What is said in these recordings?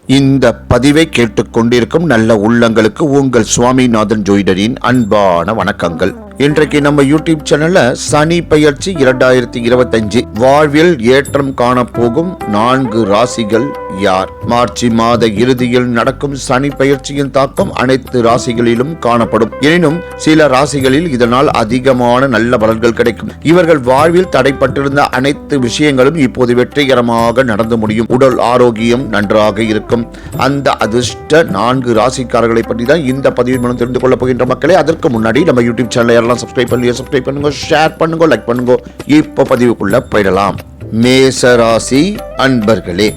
இந்த பதிவை கேட்டுக்கொண்டிருக்கும் நல்ல உள்ளங்களுக்கு உங்கள் சுவாமிநாதன் ஜோதிடரின் அன்பான வணக்கங்கள். இன்றைக்கு நம்ம யூடியூப் சேனல்ல சனி பெயர்ச்சி 2025 வாழ்வில் ஏற்றம் காணப்போகும் 4 ராசிகள் யார்? மார்ச் மாத இறுதியில் நடக்கும் சனி பெயர்ச்சியின் தாக்கம் அனைத்து ராசிகளிலும் காணப்படும். எனினும் சில ராசிகளில் இதனால் அதிகமான நல்ல பலன்கள் கிடைக்கும். இவர்கள் வாழ்வில் தடைப்பட்டிருந்த அனைத்து விஷயங்களும் இப்போது வெற்றிகரமாக நடந்து முடியும். உடல் ஆரோக்கியம் நன்றாக இருக்கும். அந்த அதிர்ஷ்ட 4 ராசிக்காரர்களை பற்றி தான் இந்த பதிவின் மூலம் தெரிந்து கொள்ள போகின்ற மக்களே. அதற்கு முன்னாடி நம்ம யூடியூப் சேனலை சப்ஸ்கிரைப் பண்ணுங்க, ஷேர் பண்ணுங்க, லைக் பண்ணுங்க. இப்ப பதிவுக்குள்ள போயிடலாம். மேச ராசி அன்பர்களே,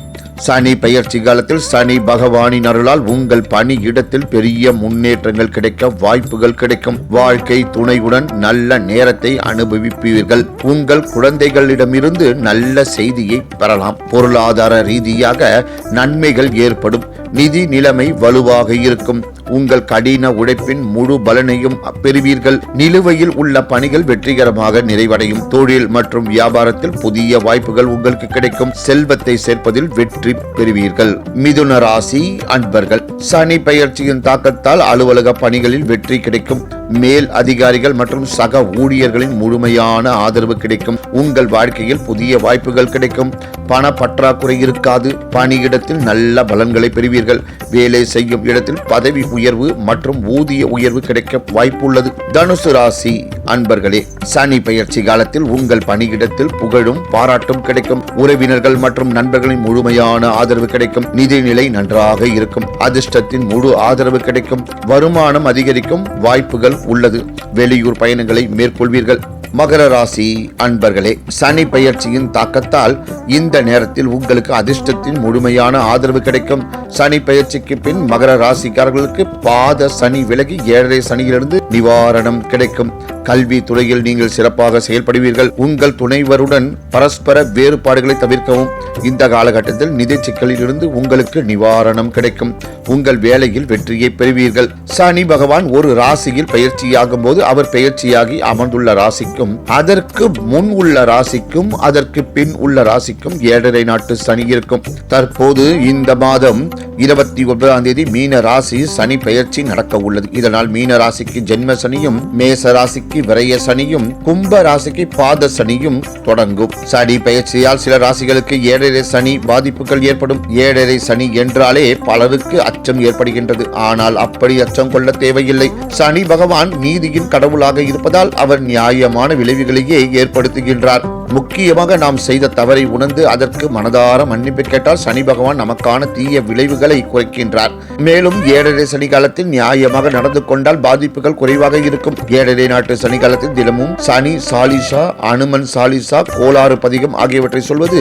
சனி பெயர்ச்சி காலத்தில் சனி பகவானின் அருளால் உங்கள் பணி இடத்தில் பெரிய முன்னேற்றங்கள் கிடைக்க வாய்ப்புகள் கிடைக்கும். வாழ்க்கை துணையுடன் நல்ல நேரத்தை அனுபவிப்பீர்கள். உங்கள் குழந்தைகளிடமிருந்து நல்ல செய்தியை பெறலாம். பொருளாதார ரீதியாக நன்மைகள் ஏற்படும். நிதி நிலைமை வலுவாக இருக்கும். உங்கள் கடின உழைப்பின் முழு பலனையும் பெறுவீர்கள். நிலுவையில் உள்ள பணிகள் வெற்றிகரமாக நிறைவடையும். தொழில் மற்றும் வியாபாரத்தில் புதிய வாய்ப்புகள் உங்களுக்கு கிடைக்கும். செல்வத்தை சேர்ப்பதில் வெற்றி பெறுவீர்கள். மிதுன ராசி அன்பர்கள், சனி பெயர்ச்சியின் தாக்கத்தால் அலுவலக பணிகளில் வெற்றி கிடைக்கும். மேல் அதிகாரிகள் மற்றும் சக ஊழியர்களின் முழுமையான ஆதரவு கிடைக்கும். உங்கள் வாழ்க்கையில் புதிய வாய்ப்புகள் கிடைக்கும். பண பற்றாக்குறை இருக்காது. பணியிடத்தில் நல்ல பலன்களை பெறுவீர்கள். வேலை செய்யும் இடத்தில் பதவி உயர்வு மற்றும் ஊதிய உயர்வு கிடைக்க வாய்ப்புள்ளது. தனுசு ராசி அன்பர்களே, சனி பெயர்ச்சி காலத்தில் உங்கள் பணியிடத்தில் புகழும் பாராட்டும் கிடைக்கும். உறவினர்கள் மற்றும் நண்பர்களின் முழுமையான ஆதரவு கிடைக்கும். நிதிநிலை நன்றாக இருக்கும். அதிர்ஷ்டத்தின் முழு ஆதரவு கிடைக்கும். வருமானம் அதிகரிக்கும் வாய்ப்புகள் உள்ளது. வெளியூர் பயணங்களை மேற்கொள்வீர்கள். மகர ராசி அன்பர்களே, சனி பெயர்ச்சியின் தாக்கத்தால் இந்த நேரத்தில் உங்களுக்கு அதிர்ஷ்டத்தின் முழுமையான ஆதரவு கிடைக்கும். சனி பெயர்ச்சிக்கு பின் மகர ராசிக்காரர்களுக்கு பாத சனி விலகி 7.5 சனியிலிருந்து நிவாரணம் கிடைக்கும். கல்வி துறையில் நீங்கள் சிறப்பாக செயல்படுவீர்கள். உங்கள் துணைவருடன் பரஸ்பர வேறுபாடுகளை தவிர்க்கவும். இந்த காலகட்டத்தில் நிதி சிக்கலில் இருந்து உங்களுக்கு நிவாரணம் கிடைக்கும். உங்கள் வேலையில் வெற்றியை பெறுவீர்கள். சனி பகவான் ஒரு ராசியில் பெயர்ச்சியாகும் போது அவர் பெயர்ச்சியாகி அமர்ந்துள்ள ராசிக்கும் அதற்கு முன் உள்ள ராசிக்கும் அதற்கு பின் உள்ள ராசிக்கும் 7.5 நாட்டு சனி இருக்கும். தற்போது இந்த மாதம் 29ஆம் தேதி மீன ராசி சனி பெயர்ச்சி நடக்க உள்ளது. இதனால் மீன ராசிக்கு ஜென்ம சனியும், மேச ராசிக்கு விரய சனியும், கும்ப ராசிக்கு பாத சனியும் தொடங்கும். சனி பெயர்ச்சியால் சில ராசிகளுக்கு 7.5 சனி பாதிப்புகள் ஏற்படும். 7.5 சனி என்றாலே பலருக்கு அச்சம் ஏற்படுகின்றது. ஆனால் அப்படி அச்சம் கொள்ள தேவையில்லை. சனி பகவான் நீதியின் கடவுளாக இருப்பதால் அவர் நியாயமான விளைவுகளையே ஏற்படுத்துகின்றார். முக்கியமாக நாம் செய்த தவறை உணர்ந்து அதற்கு மனதார மன்னிப்பு கேட்டால் சனி பகவான் நமக்கான தீய விளைவுகளை குறைக்கின்றார். மேலும் 7.5 சனி காலத்தில் நியாயமாக நடந்து கொண்டால் பாதிப்புகள் குறைவாக இருக்கும். 7.5 நாட்டு சனி காலத்தில் தினமும் சனி சாலிசா, அனுமன் சாலிசா, கோளாறு பதிகம் ஆகியவற்றை சொல்வது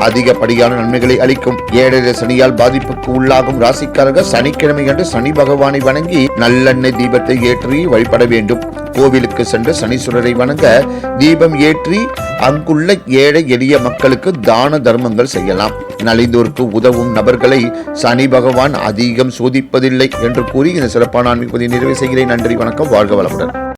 அதிகப்படியான நன்மைகளை அளிக்கும். 7.5 சனியால் பாதிப்புக்கு உள்ளாகும் ராசிக்காரர்கள் சனிக்கிழமை அன்று சனி பகவானை வணங்கி நல்லெண்ணெய் தீபத்தை ஏற்றி வழிபட வேண்டும். கோவிலுக்கு சென்று சனீஸ்வரரை வணங்க தீபம் ஏற்றி அங்குள்ள ஏழை எளிய மக்களுக்கு தான தர்மங்கள் செய்யலாம். நலிந்தோருக்கு உதவும் நபர்களை சனி பகவான் அதிகம் சோதிப்பதில்லை என்று கூறி இந்த சிறப்பான ஆன்மீக பதிவை நிறைவு செய்கிறேன். நன்றி, வணக்கம், வாழ்க வளமுடன்.